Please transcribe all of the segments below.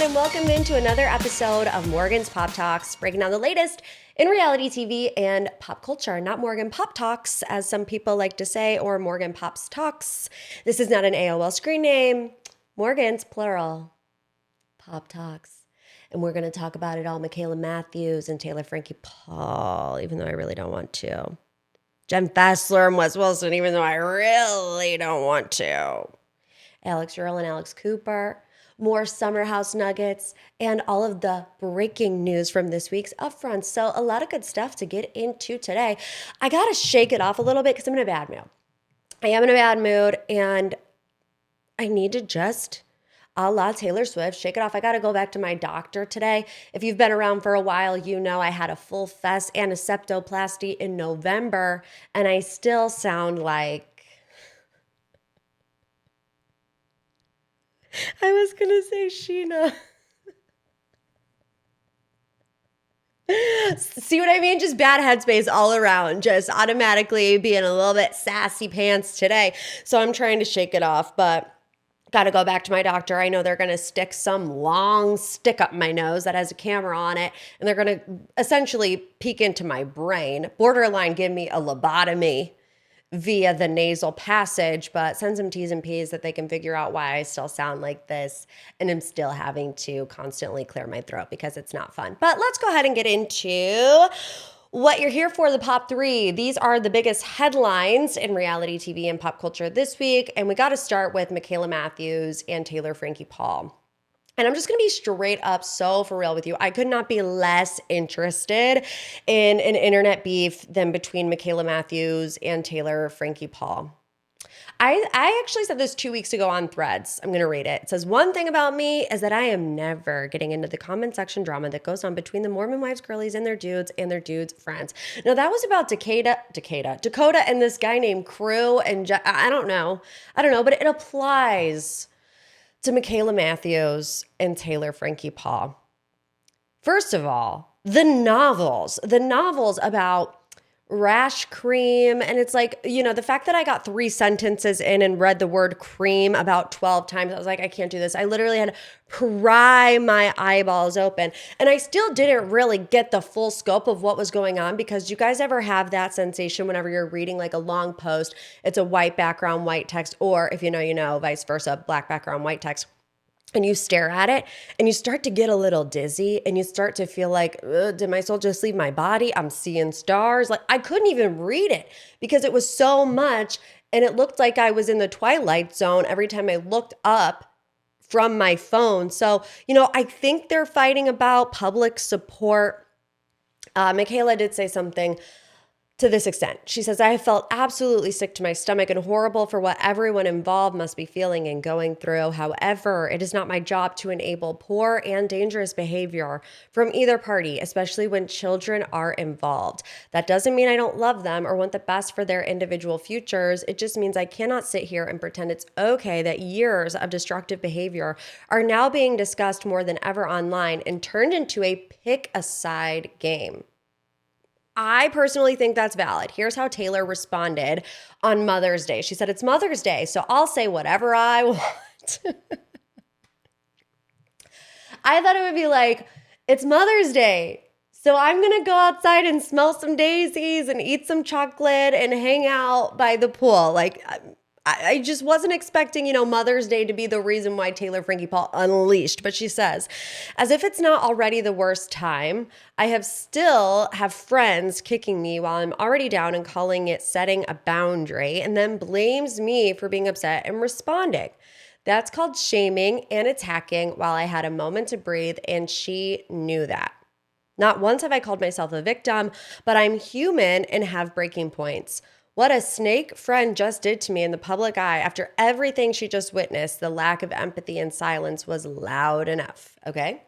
and welcome into another episode of Morgan's Pop Talks, breaking down the latest in reality TV and pop culture. Not Morgan Pop Talks, as some people like to say, or Morgan Pops Talks. This is not an AOL screen name. Morgan's plural. Pop Talks. And we're going to talk about it all. Mikayla Matthews and Taylor Frankie Paul, even though I really don't want to. Jenn Fessler and Wes Wilson, even though I really don't want to. Alix Earle and Alex Cooper. More Summer House nuggets, and all of the breaking news from this week's Upfronts. So a lot of good stuff to get into today. I got to shake it off a little bit because I'm in a bad mood. I am in a bad mood, and I need to just, a la Taylor Swift, shake it off. I got to go back to my doctor today. If you've been around for a while, you know I had a full fess and a septoplasty in November, and I still sound like I was going to say Sheena. See what I mean? Just bad headspace all around. Just automatically being a little bit sassy pants today. So I'm trying to shake it off, but got to go back to my doctor. I know they're going to stick some long stick up my nose that has a camera on it, and they're going to essentially peek into my brain, borderline give me a lobotomy via the nasal passage, but send some T's and P's that they can figure out why I still sound like this and I'm still having to constantly clear my throat because it's not fun. But let's go ahead and get into what you're here for, the Pop 3. These are the biggest headlines in reality TV and pop culture this week, and we got to start with Mikayla Matthews and Taylor Frankie Paul. And I'm just going to be straight up so for real with you. I could not be less interested in an internet beef than between Mikayla Matthews and Taylor Frankie Paul. I actually said this 2 weeks ago on Threads. I'm going to read it. It says, one thing about me is that I am never getting into the comment section drama that goes on between the Mormon Wives girlies and their dudes' friends. Now, that was about Dakota and this guy named Crew. And I don't know, but it applies to Mikayla Matthews and Taylor Frankie Paul. First of all, the novels about rash cream. And it's like, you know, the fact that I got 3 sentences in and read the word cream about 12 times, I was like, I can't do this. I literally had to pry my eyeballs open. And I still didn't really get the full scope of what was going on, because you guys ever have that sensation whenever you're reading like a long post, it's a white background, white text, or if you know, vice versa, black background, white text. And you stare at it and you start to get a little dizzy and you start to feel like, did my soul just leave my body? I'm seeing stars. Like I couldn't even read it because it was so much. And it looked like I was in the Twilight Zone every time I looked up from my phone. So, you know, I think they're fighting about public support. Mikayla did say something to this extent. She says, I have felt absolutely sick to my stomach and horrible for what everyone involved must be feeling and going through. However, it is not my job to enable poor and dangerous behavior from either party, especially when children are involved. That doesn't mean I don't love them or want the best for their individual futures. It just means I cannot sit here and pretend it's okay that years of destructive behavior are now being discussed more than ever online and turned into a pick-a-side game. I personally think that's valid. Here's how Taylor responded on Mother's Day. She said, it's Mother's Day, so I'll say whatever I want. I thought it would be like, it's Mother's Day, so I'm going to go outside and smell some daisies and eat some chocolate and hang out by the pool. Like, I just wasn't expecting, you know, Mother's Day to be the reason why Taylor Frankie Paul unleashed. But she says, as if it's not already the worst time, I still have friends kicking me while I'm already down and calling it setting a boundary, and then blames me for being upset and responding. That's called shaming and attacking while I had a moment to breathe, and she knew that. Not once have I called myself a victim, but I'm human and have breaking points. What a snake friend just did to me in the public eye after everything she just witnessed, the lack of empathy and silence was loud enough. Okay.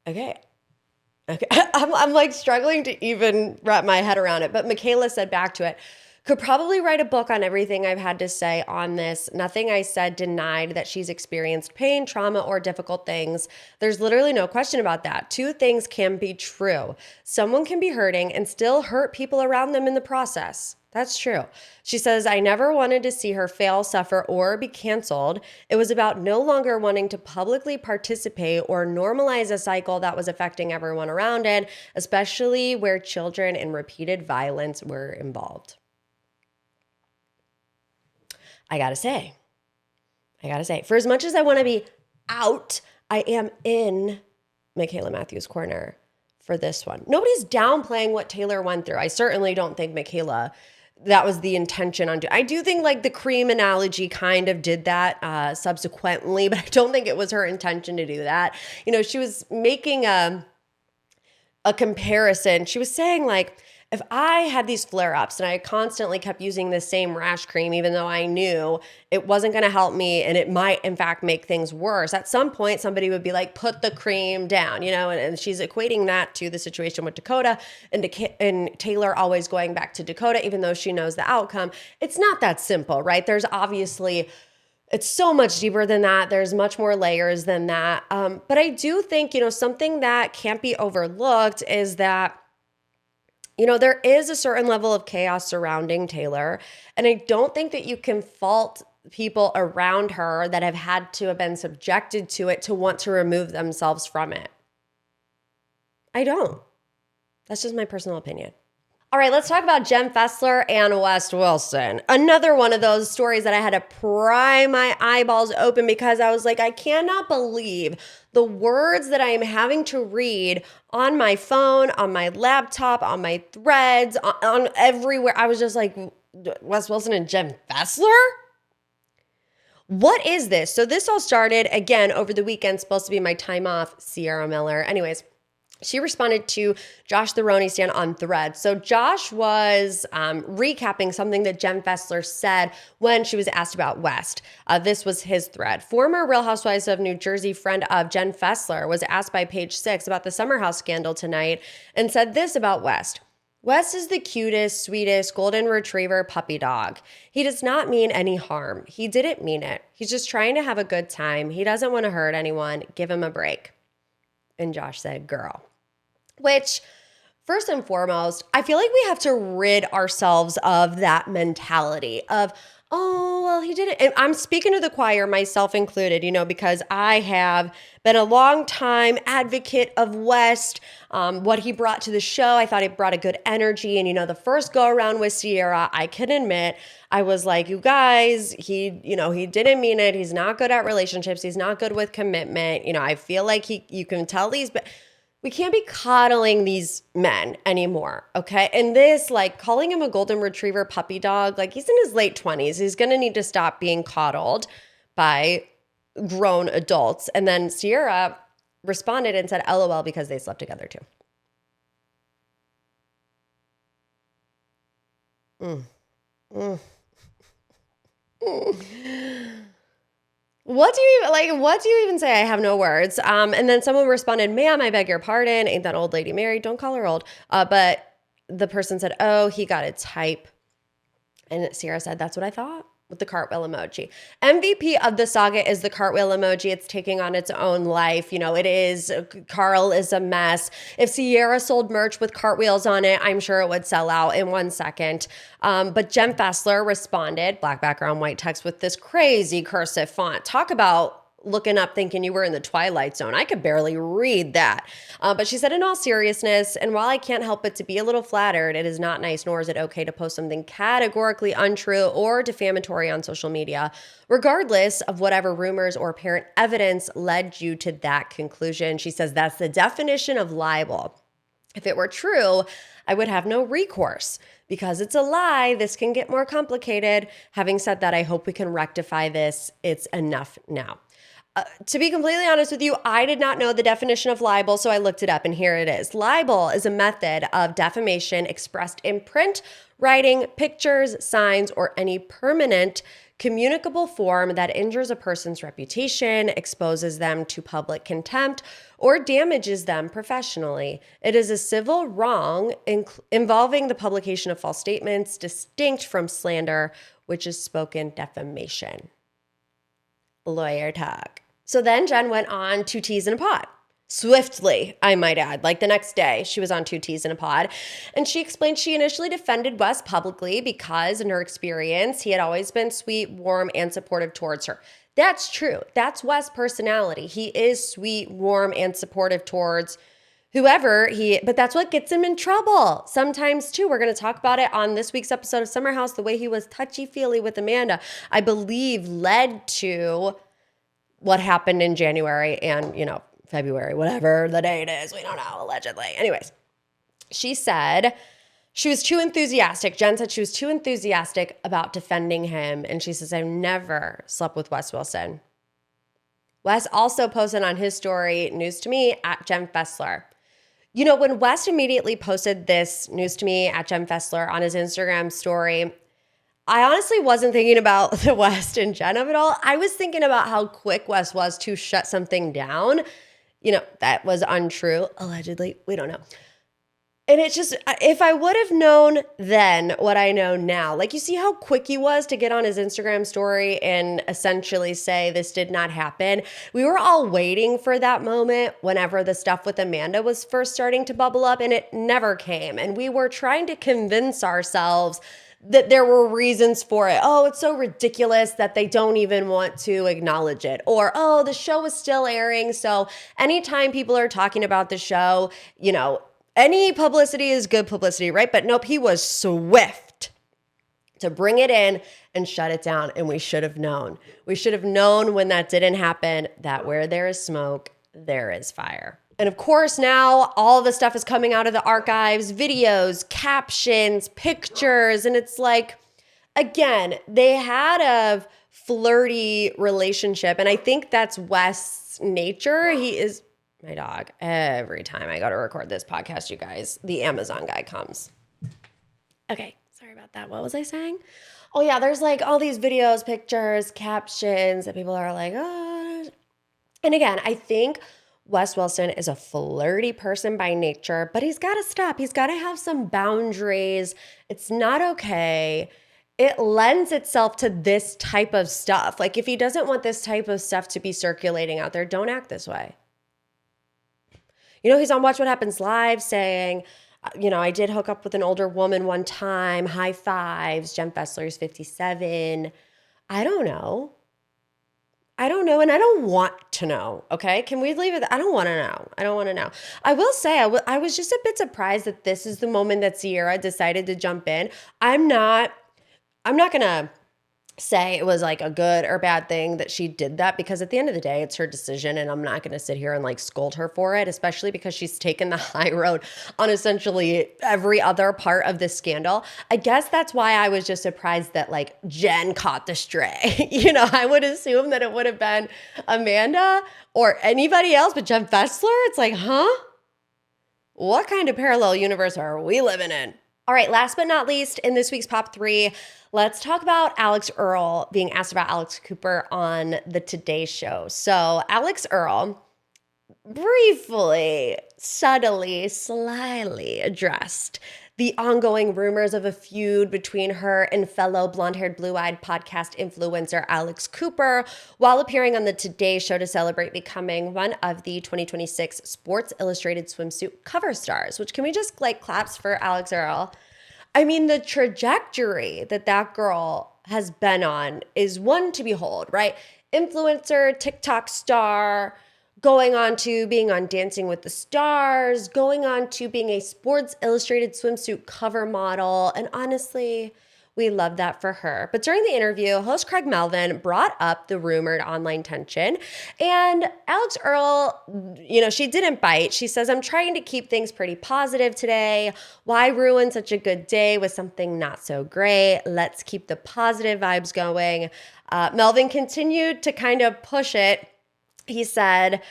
I'm like struggling to even wrap my head around it. But Mikayla said back to it, could probably write a book on everything I've had to say on this. Nothing I said denied that she's experienced pain, trauma, or difficult things. There's literally no question about that. 2 things can be true. Someone can be hurting and still hurt people around them in the process. That's true. She says, I never wanted to see her fail, suffer, or be canceled. It was about no longer wanting to publicly participate or normalize a cycle that was affecting everyone around it, especially where children and repeated violence were involved. I gotta say, for as much as I want to be out, I am in Mikayla Matthews' corner for this one. Nobody's downplaying what Taylor went through. I certainly don't think Mikayla, that was the intention on doing. I do think like the cream analogy kind of did that subsequently, but I don't think it was her intention to do that. You know, she was making a comparison. She was saying like, if I had these flare-ups and I constantly kept using the same rash cream, even though I knew it wasn't going to help me and it might, in fact, make things worse, at some point somebody would be like, put the cream down, you know, and she's equating that to the situation with Dakota and Taylor always going back to Dakota, even though she knows the outcome. It's not that simple, right? There's obviously... It's so much deeper than that. There's much more layers than that. But I do think, you know, something that can't be overlooked is that, you know, there is a certain level of chaos surrounding Taylor. And I don't think that you can fault people around her that have had to have been subjected to it to want to remove themselves from it. I don't. That's just my personal opinion. All right, let's talk about Jenn Fessler and West Wilson. Another one of those stories that I had to pry my eyeballs open because I was like, I cannot believe the words that I am having to read on my phone, on my laptop, on my threads, on everywhere. I was just like, West Wilson and Jenn Fessler? What is this? So this all started, again, over the weekend, supposed to be my time off, Ciara Miller. Anyways, she responded to Josh the RHONJ Stan on Threads. So Josh was recapping something that Jenn Fessler said when she was asked about West. This was his thread. Former Real Housewives of New Jersey friend of Jenn Fessler was asked by Page Six about the Summer House scandal tonight and said this about West. West is the cutest, sweetest golden retriever puppy dog. He does not mean any harm. He didn't mean it. He's just trying to have a good time. He doesn't want to hurt anyone. Give him a break. And Josh said, girl. Which, first and foremost, I feel like we have to rid ourselves of that mentality of, oh, well, he did it. And I'm speaking to the choir, myself included, you know, because I have been a long time advocate of West, what he brought to the show. I thought he brought a good energy. And, you know, the first go around with Ciara, I can admit, I was like, you guys, he didn't mean it. He's not good at relationships. He's not good with commitment. You know, I feel like you can tell but we can't be coddling these men anymore, okay? And this, like, calling him a golden retriever puppy dog, like, he's in his late 20s. He's going to need to stop being coddled by grown adults. And then Ciara responded and said, LOL, because they slept together too. What do you even say? I have no words. And then someone responded, ma'am, I beg your pardon. Ain't that old lady married? Don't call her old. But the person said, oh, he got a type. And Ciara said, that's what I thought, with the cartwheel emoji. MVP of the saga is the cartwheel emoji. It's taking on its own life. You know, it is. Carl is a mess. If Ciara sold merch with cartwheels on it, I'm sure it would sell out in 1 second. But Jenn Fessler responded, black background, white text with this crazy cursive font. Talk about looking up thinking you were in the Twilight Zone. I could barely read that. But she said, in all seriousness, and while I can't help but to be a little flattered, it is not nice, nor is it okay to post something categorically untrue or defamatory on social media, regardless of whatever rumors or apparent evidence led you to that conclusion. She says that's the definition of libel. If it were true, I would have no recourse. Because it's a lie, this can get more complicated. Having said that, I hope we can rectify this. It's enough now. To be completely honest with you, I did not know the definition of libel, so I looked it up, and here it is. Libel is a method of defamation expressed in print, writing, pictures, signs, or any permanent communicable form that injures a person's reputation, exposes them to public contempt, or damages them professionally. It is a civil wrong involving the publication of false statements, distinct from slander, which is spoken defamation. Lawyer talk. So then Jenn went on to tease in a pot. Swiftly, I might add. Like the next day, she was on Two T's in a Pod, and she explained she initially defended Wes publicly because, in her experience, he had always been sweet, warm, and supportive towards her. That's true. That's Wes' personality. He is sweet, warm, and supportive towards whoever but that's what gets him in trouble sometimes too. We're going to talk about it on this week's episode of Summer House. The way he was touchy-feely with Amanda, I believe, led to what happened in January and, February, whatever the date is. We don't know, allegedly. Anyways, she said she was too enthusiastic. Jen said she was too enthusiastic about defending him. And she says, I've never slept with Wes Wilson. Wes also posted on his story, news to me, at Jenn Fessler. When Wes immediately posted this news to me at Jenn Fessler on his Instagram story, I honestly wasn't thinking about the Wes and Jen of it all. I was thinking about how quick Wes was to shut something down. That was untrue, allegedly. We don't know. And it's just, if I would have known then what I know now, like you see how quick he was to get on his Instagram story and essentially say this did not happen. We were all waiting for that moment whenever the stuff with Amanda was first starting to bubble up, and it never came. And we were trying to convince ourselves that there were reasons for it. Oh, it's so ridiculous that they don't even want to acknowledge it. Or, oh, the show is still airing. So anytime people are talking about the show, any publicity is good publicity, right? But nope, he was swift to bring it in and shut it down. And we should have known. We should have known when that didn't happen that where there is smoke, there is fire. And of course, now all the stuff is coming out of the archives, videos, captions, pictures. And it's like, again, they had a flirty relationship. And I think that's Wes' nature. He is my dog. Every time I go to record this podcast, you guys, the Amazon guy comes. Okay, sorry about that. What was I saying? Oh yeah, there's like all these videos, pictures, captions that people are like, oh. And again, I think Wes Wilson is a flirty person by nature, but he's got to stop. He's got to have some boundaries. It's not okay. It lends itself to this type of stuff. Like if he doesn't want this type of stuff to be circulating out there, don't act this way. He's on Watch What Happens Live saying, I did hook up with an older woman one time, high fives, Jenn Fessler's 57. I don't know. And I don't want to know, okay? Can we leave it? I don't want to know. I will say, I was just a bit surprised that this is the moment that Ciara decided to jump in. I'm not going to say it was like a good or bad thing that she did that, because at the end of the day, it's her decision, and I'm not going to sit here and like scold her for it, especially because she's taken the high road on essentially every other part of this scandal. I guess that's why I was just surprised that like Jen caught the stray. I would assume that it would have been Amanda or anybody else, but Jenn Fessler, it's like, huh? What kind of parallel universe are we living in? All right, last but not least, in this week's Pop 3, let's talk about Alix Earle being asked about Alex Cooper on the Today Show. So Alix Earle briefly, subtly, slyly addressed the ongoing rumors of a feud between her and fellow blonde-haired, blue-eyed podcast influencer Alex Cooper while appearing on the Today Show to celebrate becoming one of the 2026 Sports Illustrated swimsuit cover stars, which can we just like claps for Alix Earle? I mean, the trajectory that girl has been on is one to behold, right? Influencer, TikTok star, going on to being on Dancing with the Stars, going on to being a Sports Illustrated swimsuit cover model. And honestly, we love that for her. But during the interview, host Craig Melvin brought up the rumored online tension. And Alix Earle, she didn't bite. She says, I'm trying to keep things pretty positive today. Why ruin such a good day with something not so great? Let's keep the positive vibes going. Melvin continued to kind of push it. He said,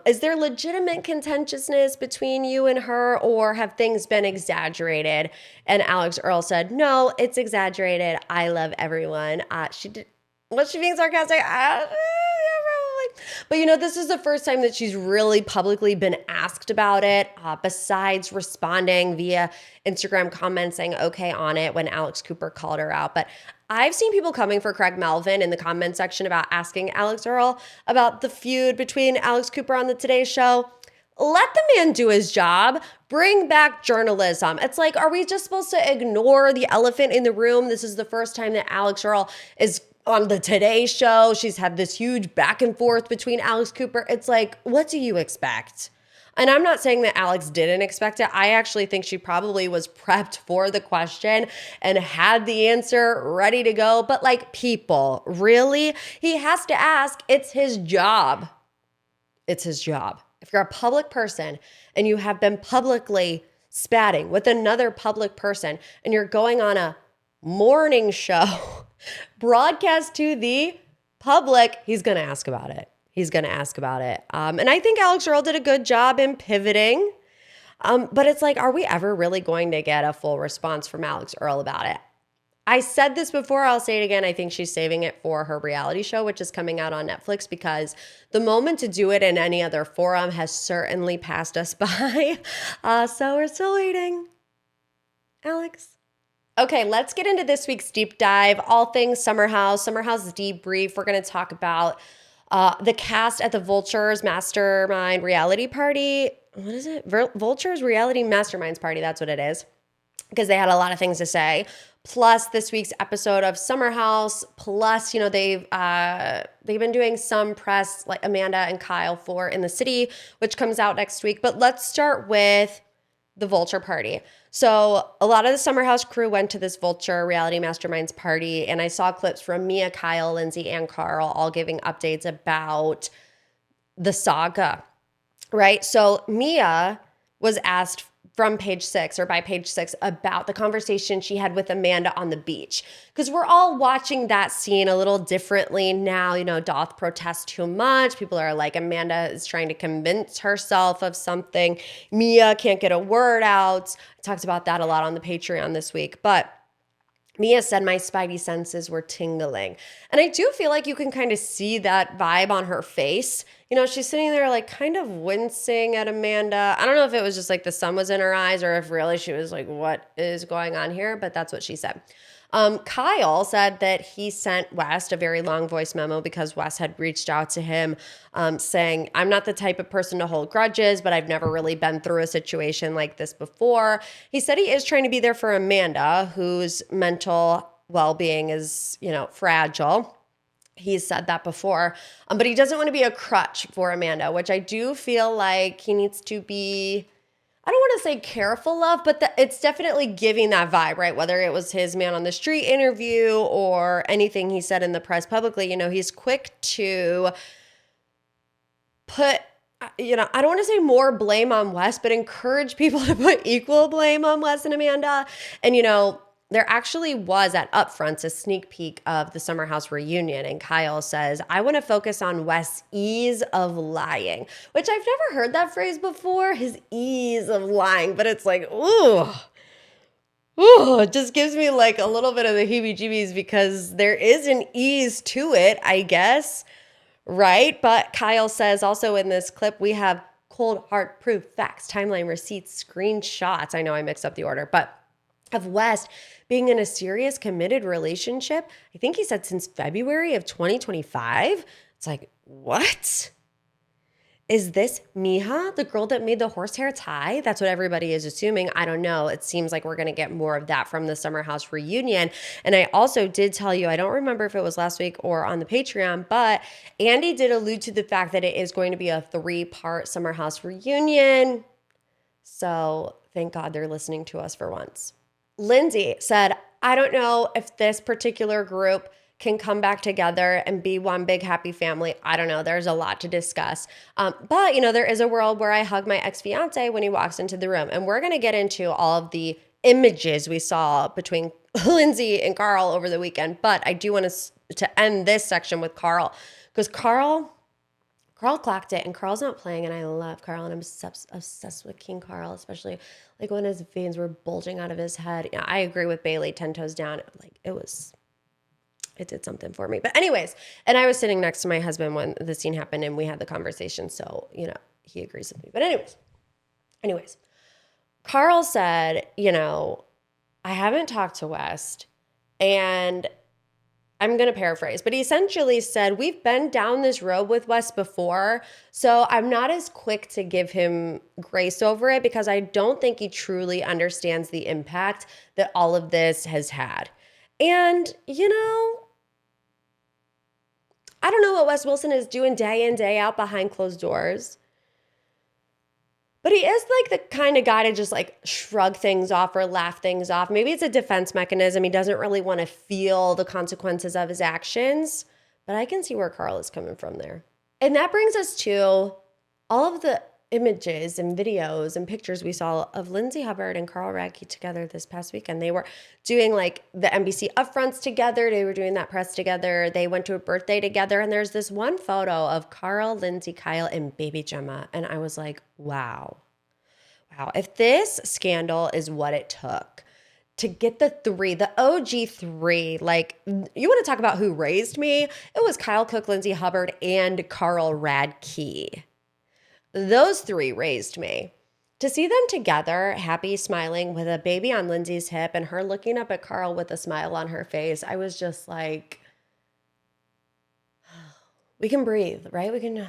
is there legitimate contentiousness between you and her, or have things been exaggerated? And Alix Earle said, no, it's exaggerated. I love everyone. Was she being sarcastic? Yeah, probably. But this is the first time that she's really publicly been asked about it, besides responding via Instagram comments saying okay on it when Alex Cooper called her out. But I've seen people coming for Craig Melvin in the comment section about asking Alix Earle about the feud between Alex Cooper on the Today Show. Let the man do his job. Bring back journalism. It's like, are we just supposed to ignore the elephant in the room? This is the first time that Alix Earle is on the Today Show. She's had this huge back and forth between Alex Cooper. It's like, what do you expect? And I'm not saying that Alix didn't expect it. I actually think she probably was prepped for the question and had the answer ready to go. But like, people, really? He has to ask. It's his job. It's his job. If you're a public person and you have been publicly spatting with another public person and you're going on a morning show broadcast to the public, he's going to ask about it. He's going to ask about it. And I think Alix Earle did a good job in pivoting. But it's like, are we ever really going to get a full response from Alix Earle about it? I said this before, I'll say it again. I think she's saving it for her reality show, which is coming out on Netflix, because the moment to do it in any other forum has certainly passed us by. So we're still waiting. Alix. Okay, let's get into this week's deep dive. All things Summer House debrief. We're going to talk about the cast at the Vulture's Mastermind reality party. What is it? Vulture's reality Masterminds party. That's what it is. Because they had a lot of things to say. Plus this week's episode of Summer House. Plus, you know, they've been doing some press like Amanda and Kyle for In the City, which comes out next week. But let's start with the Vulture party. So a lot of the Summer House crew went to this Vulture reality Masterminds party, and I saw clips from Mia, Kyle, Lindsay, and Carl all giving updates about the saga, right? So Mia was asked from page 6 or by page 6 about the conversation she had with Amanda on the beach. Because we're all watching that scene a little differently now. You know, doth protest too much. People are like, Amanda is trying to convince herself of something. Mia can't get a word out. I talked about that a lot on the Patreon this week. But Mia said my spidey senses were tingling. And I do feel like you can kind of see that vibe on her face. You know, she's sitting there like kind of wincing at Amanda. I don't know if it was just like the sun was in her eyes or if really she was like, what is going on here? But that's what she said. Kyle said that he sent West a very long voice memo because West had reached out to him saying, I'm not the type of person to hold grudges, but I've never really been through a situation like this before. He said he is trying to be there for Amanda, whose mental well-being is, you know, fragile. He's said that before, but he doesn't want to be a crutch for Amanda, which I do feel like he needs to be, I don't want to say careful of, but it's definitely giving that vibe, right? Whether it was his man on the street interview or anything he said in the press publicly, you know, he's quick to put, you know, I don't want to say more blame on Wes, but encourage people to put equal blame on Wes and Amanda. And, you know, there actually was at Upfronts a sneak peek of the Summer House reunion, and Kyle says, I want to focus on Wes' ease of lying, which I've never heard that phrase before, his ease of lying, but it's like, ooh, it just gives me like a little bit of the heebie-jeebies because there is an ease to it, I guess, right? But Kyle says also in this clip, we have cold, hard proof, facts, timeline, receipts, screenshots. I know I mixed up the order, but of West being in a serious committed relationship, I think he said since February of 2025. It's like, what? Is this Miha, the girl that made the horsehair tie? That's what everybody is assuming. I don't know. It seems like we're going to get more of that from the Summer House reunion. And I also did tell you, I don't remember if it was last week or on the Patreon, but Andy did allude to the fact that it is going to be a 3-part Summer House reunion. So thank God they're listening to us for once. Lindsay said, I don't know if this particular group can come back together and be one big happy family. I don't know. There's a lot to discuss. But, you know, there is a world where I hug my ex-fiance when he walks into the room. And we're going to get into all of the images we saw between Lindsay and Carl over the weekend. But I do want to end this section with Carl, because Carl clocked it, and Carl's not playing, and I love Carl, and I'm obsessed with King Carl, especially like when his veins were bulging out of his head. Yeah, I agree with Bailey, 10 toes down. Like it did something for me. But anyways, and I was sitting next to my husband when the scene happened, and we had the conversation, so, you know, he agrees with me. But anyways, Carl said, you know, I haven't talked to West, and I'm going to paraphrase, but he essentially said, we've been down this road with Wes before, so I'm not as quick to give him grace over it because I don't think he truly understands the impact that all of this has had. And, you know, I don't know what Wes Wilson is doing day in, day out behind closed doors. But he is like the kind of guy to just like shrug things off or laugh things off. Maybe it's a defense mechanism. He doesn't really want to feel the consequences of his actions. But I can see where Carl is coming from there. And that brings us to all of the images and videos and pictures we saw of Lindsay Hubbard and Carl Radke together this past weekend. They were doing like the NBC Upfronts together. They were doing that press together. They went to a birthday together. And there's this one photo of Carl, Lindsay, Kyle, and baby Gemma. And I was like, wow. Wow. If this scandal is what it took to get the three, the OG three, like you want to talk about who raised me? It was Kyle, Cooke, Lindsay Hubbard, and Carl Radke. Those three raised me. To see them together, happy, smiling, with a baby on Lindsay's hip and her looking up at Carl with a smile on her face, I was just like, we can breathe, right? We can breathe.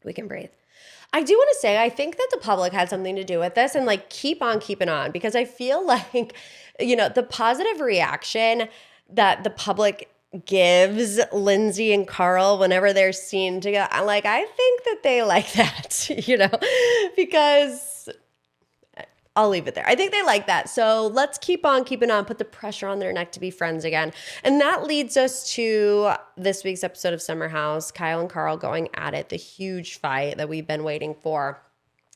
We can breathe. I do want to say, I think that the public had something to do with this and like keep on keeping on because I feel like, you know, the positive reaction that the public gives Lindsay and Carl whenever they're seen together. Like, I think that they like that, you know, because I'll leave it there. I think they like that. So let's keep on keeping on, put the pressure on their neck to be friends again. And that leads us to this week's episode of Summer House, Kyle and Carl going at it, the huge fight that we've been waiting for.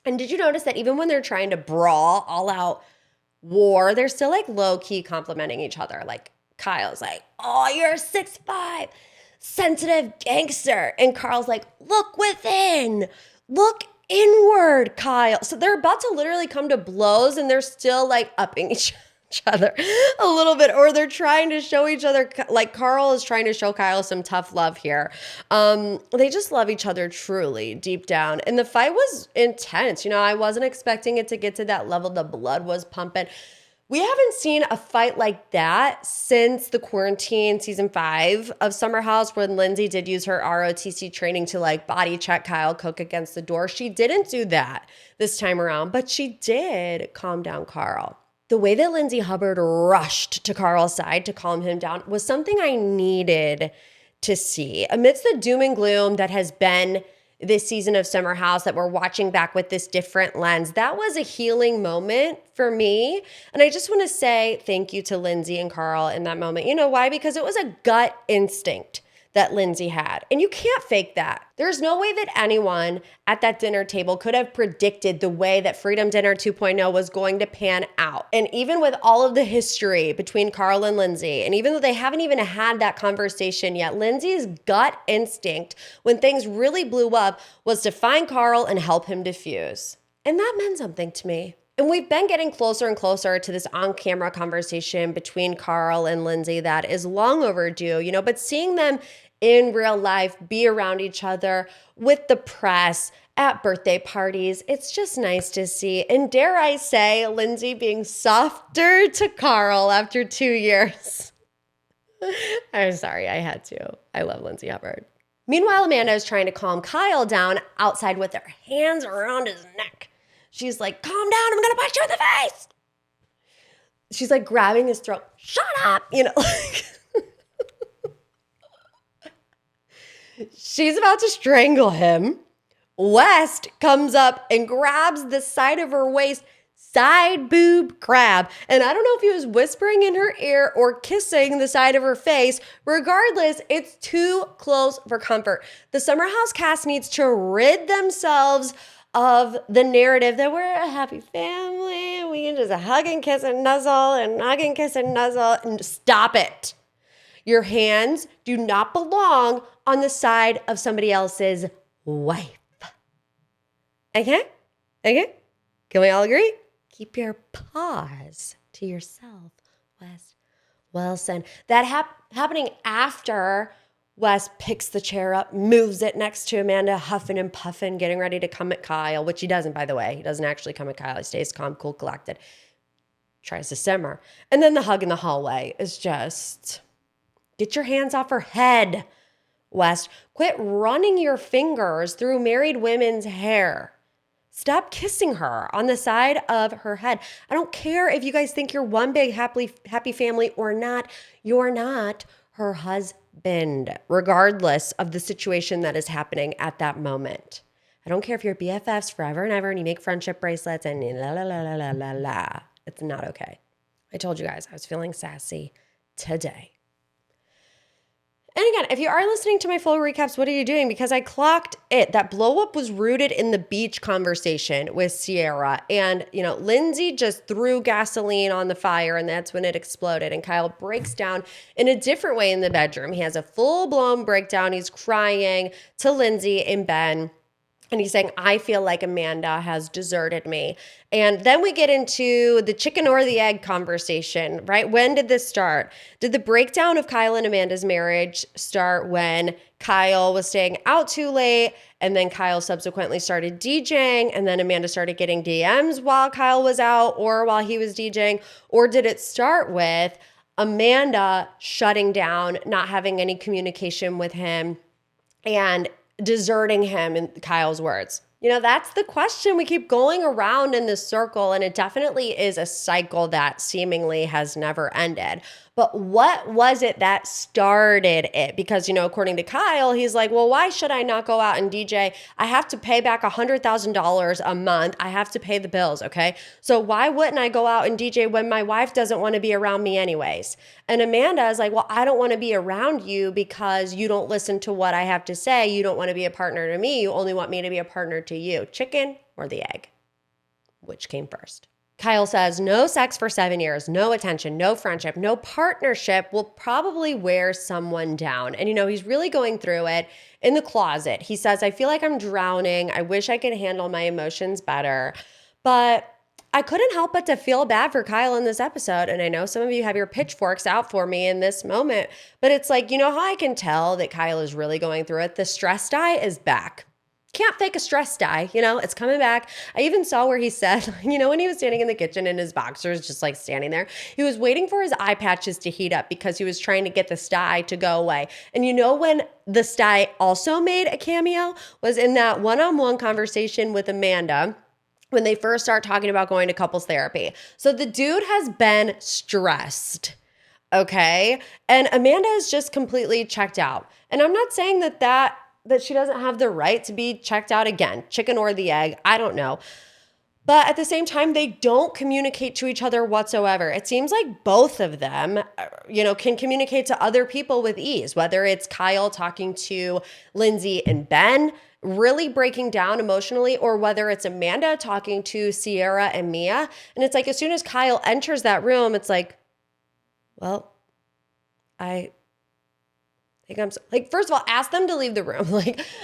And did you notice that even when they're trying to brawl, all out war, they're still like low key complimenting each other. Like, Kyle's like, oh, you're a 6'5", sensitive gangster. And Carl's like, look within, look inward, Kyle. So they're about to literally come to blows and they're still like upping each other a little bit, or they're trying to show each other, like Carl is trying to show Kyle some tough love here. They just love each other truly deep down. And the fight was intense. You know, I wasn't expecting it to get to that level. The blood was pumping. We haven't seen a fight like that since the quarantine season 5 of Summer House when Lindsay did use her ROTC training to like body check Kyle Cooke against the door. She didn't do that this time around, but she did calm down Carl. The way that Lindsay Hubbard rushed to Carl's side to calm him down was something I needed to see. Amidst the doom and gloom that has been this season of Summer House that we're watching back with this different lens, that was a healing moment for me. And I just want to say thank you to Lindsay and Carl in that moment. You know why? Because it was a gut instinct that Lindsay had. And you can't fake that. There's no way that anyone at that dinner table could have predicted the way that Freedom Dinner 2.0 was going to pan out. And even with all of the history between Carl and Lindsay, and even though they haven't even had that conversation yet, Lindsay's gut instinct when things really blew up was to find Carl and help him diffuse. And that meant something to me. And we've been getting closer and closer to this on-camera conversation between Carl and Lindsay that is long overdue, you know, but seeing them in real life be around each other with the press at birthday parties, it's just nice to see. And dare I say, Lindsay being softer to Carl after 2 years. I'm sorry, I had to. I love Lindsay Hubbard. Meanwhile, Amanda is trying to calm Kyle down outside with her hands around his neck. She's like, calm down, I'm gonna punch you in the face. She's like grabbing his throat. Shut up, you know. She's about to strangle him. West comes up and grabs the side of her waist, side boob grab. And I don't know if he was whispering in her ear or kissing the side of her face. Regardless, it's too close for comfort. The Summer House cast needs to rid themselves of the narrative that we're a happy family and we can just hug and kiss and nuzzle and hug and kiss and nuzzle, and stop it. Your hands do not belong on the side of somebody else's wife. Okay? Okay? Can we all agree? Keep your paws to yourself, Wes Wilson. That happening after Wes picks the chair up, moves it next to Amanda, huffing and puffing, getting ready to come at Kyle, which he doesn't, by the way. He doesn't actually come at Kyle. He stays calm, cool, collected. tries to simmer. And then the hug in the hallway is just, get your hands off her head, West. Quit running your fingers through married women's hair. Stop kissing her on the side of her head. I don't care if you guys think you're one big happy family or not. You're not her husband, regardless of the situation that is happening at that moment. I don't care if you're BFFs forever and ever and you make friendship bracelets and la la la la la la la. It's not okay. I told you guys I was feeling sassy today. And again, if you are listening to my full recaps, what are you doing? Because I clocked it. That blow up was rooted in the beach conversation with Ciara. And, Lindsay just threw gasoline on the fire and that's when it exploded. And Kyle breaks down in a different way in the bedroom. He has a full-blown breakdown. He's crying to Lindsay and Ben. And he's saying, I feel like Amanda has deserted me. And then we get into the chicken or the egg conversation, right? When did this start? Did the breakdown of Kyle and Amanda's marriage start when Kyle was staying out too late and then Kyle subsequently started DJing and then Amanda started getting DMs while Kyle was out or while he was DJing? Or did it start with Amanda shutting down, not having any communication with him and deserting him, in Kyle's words? That's the question. We keep going around in this circle, and it definitely is a cycle that seemingly has never ended. But what was it that started it? Because, according to Kyle, he's like, well, why should I not go out and DJ? I have to pay back $100,000 a month. I have to pay the bills, okay? So why wouldn't I go out and DJ when my wife doesn't want to be around me anyways? And Amanda is like, well, I don't want to be around you because you don't listen to what I have to say. You don't want to be a partner to me. You only want me to be a partner to you. Chicken or the egg? Which came first? Kyle says, no sex for 7 years, no attention, no friendship, no partnership will probably wear someone down. And, he's really going through it in the closet. He says, I feel like I'm drowning. I wish I could handle my emotions better. But I couldn't help but to feel bad for Kyle in this episode. And I know some of you have your pitchforks out for me in this moment. But it's like, how I can tell that Kyle is really going through it? The stress die is back. Can't fake a stress die, it's coming back. I even saw where he said, when he was standing in the kitchen in his boxers, just like standing there, he was waiting for his eye patches to heat up because he was trying to get the sty to go away. And when the sty also made a cameo was in that one-on-one conversation with Amanda when they first start talking about going to couples therapy. So the dude has been stressed. Okay. And Amanda is just completely checked out. And I'm not saying that she doesn't have the right to be checked out again, chicken or the egg, I don't know. But at the same time, they don't communicate to each other whatsoever. It seems like both of them, can communicate to other people with ease, whether it's Kyle talking to Lindsay and Ben, really breaking down emotionally, or whether it's Amanda talking to Ciara and Mia. And it's like, as soon as Kyle enters that room, it's like, well, first of all, ask them to leave the room.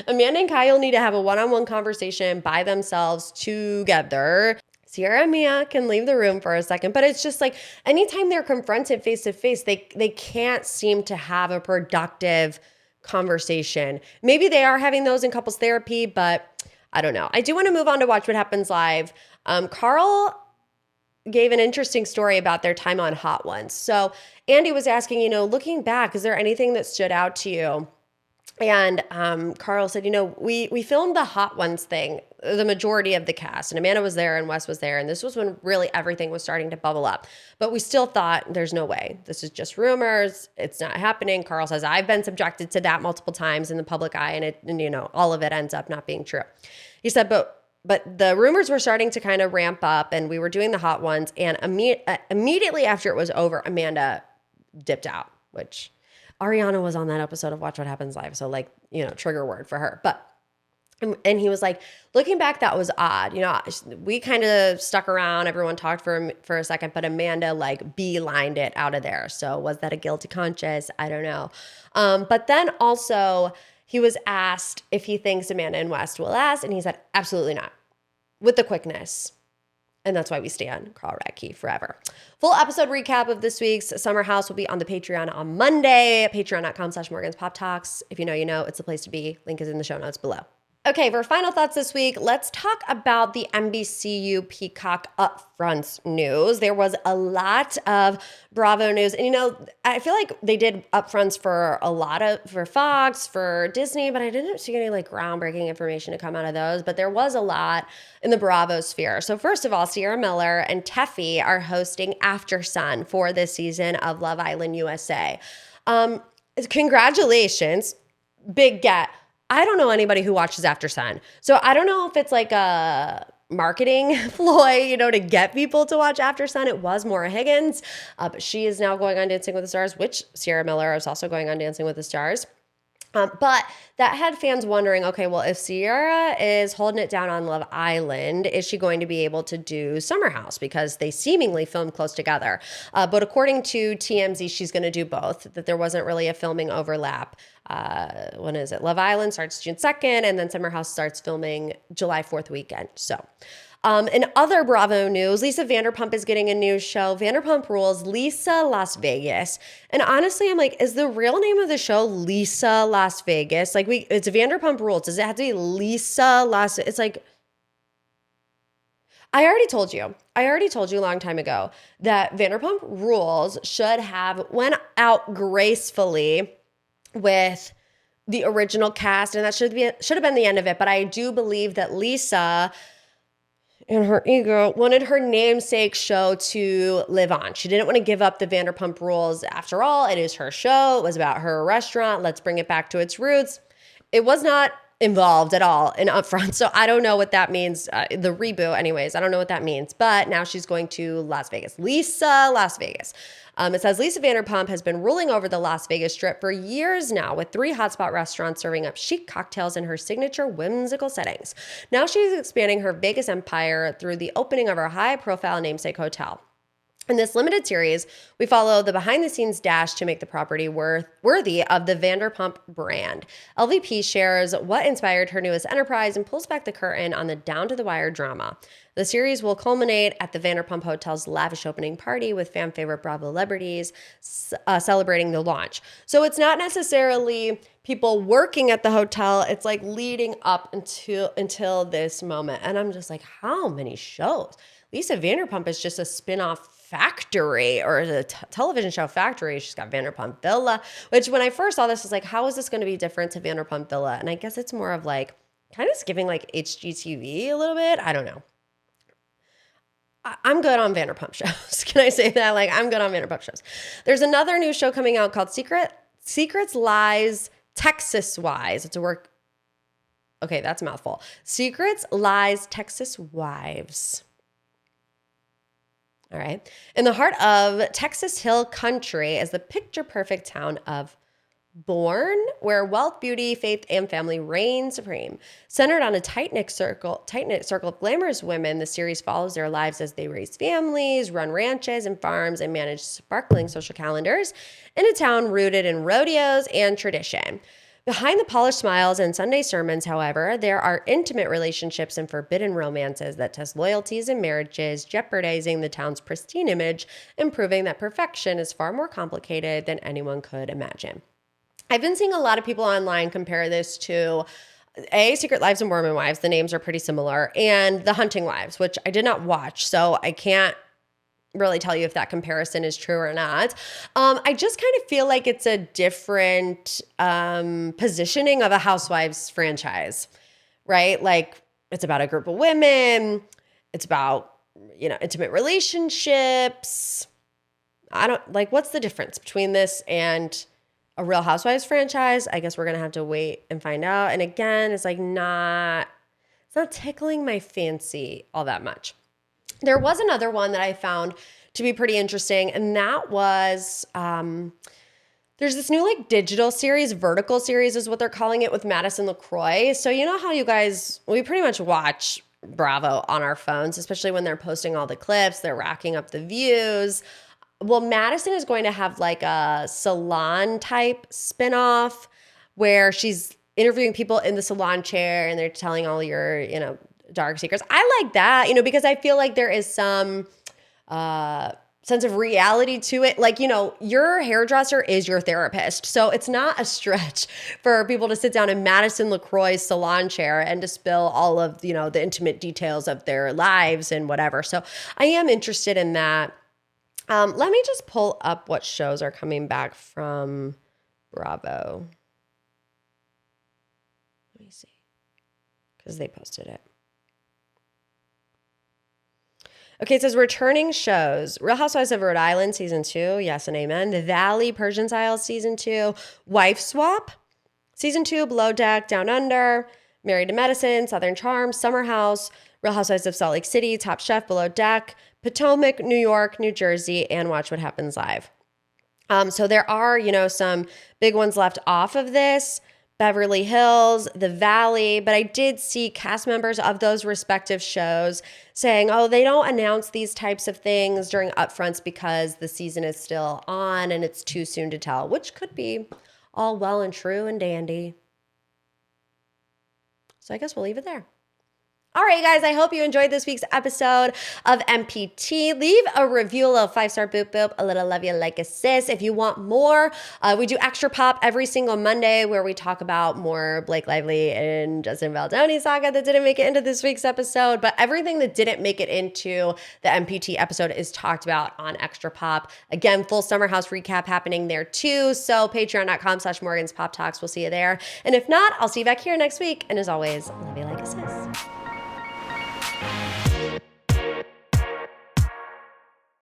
Amanda and Kyle need to have a one-on-one conversation by themselves together. Ciara and Mia can leave the room for a second, but it's just like anytime they're confronted face to face, they can't seem to have a productive conversation. Maybe they are having those in couples therapy, but I don't know. I do want to move on to Watch What Happens Live. Carl gave an interesting story about their time on Hot Ones. So Andy was asking, looking back, is there anything that stood out to you? And Carl said, we filmed the Hot Ones thing, the majority of the cast, and Amanda was there and Wes was there. And this was when really everything was starting to bubble up. But we still thought there's no way. This is just rumors. It's not happening. Carl says, I've been subjected to that multiple times in the public eye and all of it ends up not being true. He said, but the rumors were starting to kind of ramp up and we were doing the Hot Ones. And immediately after it was over, Amanda dipped out, which Ariana was on that episode of Watch What Happens Live. So trigger word for her. And he was like, looking back, that was odd. We kind of stuck around. Everyone talked for a second, but Amanda beelined it out of there. So was that a guilty conscience? I don't know. But then also he was asked if he thinks Amanda and West will last. And he said, absolutely not, with the quickness. And that's why we stand Carl Radke forever. Full episode recap of this week's Summer House will be on the Patreon on Monday, patreon.com/MorgansPopTalks. If you know, it's the place to be. Link is in the show notes below. Okay, for final thoughts this week, let's talk about the NBCU Peacock Upfronts news. There was a lot of Bravo news. And, I feel like they did Upfronts for Fox, for Disney, but I didn't see any groundbreaking information to come out of those. But there was a lot in the Bravo sphere. So first of all, Ciara Miller and Tefi are hosting Aftersun for this season of Love Island USA. Congratulations. Big get. I don't know anybody who watches Aftersun. So I don't know if it's like a marketing ploy, to get people to watch Aftersun. It was Maura Higgins, but she is now going on Dancing with the Stars, which Ciara Miller is also going on Dancing with the Stars. But that had fans wondering, okay, well, if Ciara is holding it down on Love Island, is she going to be able to do Summer House? Because they seemingly film close together. But according to TMZ, she's going to do both, that there wasn't really a filming overlap. When is it? Love Island starts June 2nd, and then Summer House starts filming July 4th weekend. So in other Bravo news, Lisa Vanderpump is getting a new show, Vanderpump Rules, Lisa Las Vegas. And honestly, I'm like, is the real name of the show Lisa Las Vegas? It's Vanderpump Rules. Does it have to be Lisa Las? It's like, I already told you a long time ago that Vanderpump Rules went out gracefully with the original cast, and that should have been the end of it. But I do believe that Lisa, in her ego, wanted her namesake show to live on. She didn't want to give up the Vanderpump Rules. After all, it is her show. It was about her restaurant. Let's bring it back to its roots. It was not involved at all in Upfront. So I don't know what that means. The reboot, anyways, I don't know what that means. But now she's going to Las Vegas. Lisa Las Vegas. It says Lisa Vanderpump has been ruling over the Las Vegas Strip for years now, with 3 hotspot restaurants serving up chic cocktails in her signature whimsical settings. Now she's expanding her Vegas empire through the opening of her high-profile namesake hotel. In this limited series, we follow the behind-the-scenes dash to make the property worthy of the Vanderpump brand. LVP shares what inspired her newest enterprise and pulls back the curtain on the down-to-the-wire drama. The series will culminate at the Vanderpump Hotel's lavish opening party with fan favorite Bravo celebrities celebrating the launch. So it's not necessarily people working at the hotel. It's like leading up until this moment. And I'm just like, how many shows? Lisa Vanderpump is just a spin-off factory, or the television show factory. She's got Vanderpump Villa, which when I first saw this, I was like, how is this going to be different to Vanderpump Villa? And I guess it's more of like, kind of giving like HGTV a little bit. I don't know. I'm good on Vanderpump shows. Can I say that? I'm good on Vanderpump shows. There's another new show coming out called Secrets, Lies, Texas Wives. It's a work. Okay, that's a mouthful. Secrets, Lies, Texas Wives. All right. In the heart of Texas Hill Country is the picture-perfect town of Bourne, where wealth, beauty, faith, and family reign supreme. Centered on a tight-knit circle of glamorous women, the series follows their lives as they raise families, run ranches and farms, and manage sparkling social calendars in a town rooted in rodeos and tradition. Behind the polished smiles and Sunday sermons, however, there are intimate relationships and forbidden romances that test loyalties and marriages, jeopardizing the town's pristine image and proving that perfection is far more complicated than anyone could imagine. I've been seeing a lot of people online compare this to Secret Lives of Mormon Wives. The names are pretty similar. And The Hunting Wives, which I did not watch, so I can't really tell you if that comparison is true or not. I just kind of feel like it's a different positioning of a Housewives franchise, right? Like, it's about a group of women. It's about, intimate relationships. What's the difference between this and a Real Housewives franchise? I guess we're going to have to wait and find out. And again, it's not tickling my fancy all that much. There was another one that I found to be pretty interesting, and that was there's this new digital series, vertical series is what they're calling it, with Madison LaCroix. So you know how you guys, we pretty much watch Bravo on our phones, especially when they're posting all the clips, they're racking up the views. Well, Madison is going to have a salon type spinoff where she's interviewing people in the salon chair and they're telling all your, dark secrets. I like that, because I feel like there is some sense of reality to it. Like, your hairdresser is your therapist. So it's not a stretch for people to sit down in Madison LaCroix's salon chair and to spill all of, the intimate details of their lives and whatever. So I am interested in that. Let me just pull up what shows are coming back from Bravo. Let me see, because they posted it. Okay, it says returning shows. Real Housewives of Rhode Island, season 2. Yes and amen. The Valley, Persian Isles, season 2. Wife Swap, season 2. Below Deck, Down Under. Married to Medicine, Southern Charm, Summer House. Real Housewives of Salt Lake City, Top Chef, Below Deck. Potomac, New York, New Jersey, and Watch What Happens Live. So there are, some big ones left off of this. Beverly Hills, The Valley, but I did see cast members of those respective shows saying, they don't announce these types of things during Upfronts because the season is still on and it's too soon to tell, which could be all well and true and dandy. So I guess we'll leave it there. All right, guys, I hope you enjoyed this week's episode of MPT. Leave a review, a little 5-star boop boop, a little love you like a sis. If you want more, we do Extra Pop every single Monday where we talk about more Blake Lively and Justin Baldoni saga that didn't make it into this week's episode. But everything that didn't make it into the MPT episode is talked about on Extra Pop. Again, full Summer House recap happening there too. So patreon.com/Morgan's Pop Talks. We'll see you there. And if not, I'll see you back here next week. And as always, love you like a sis.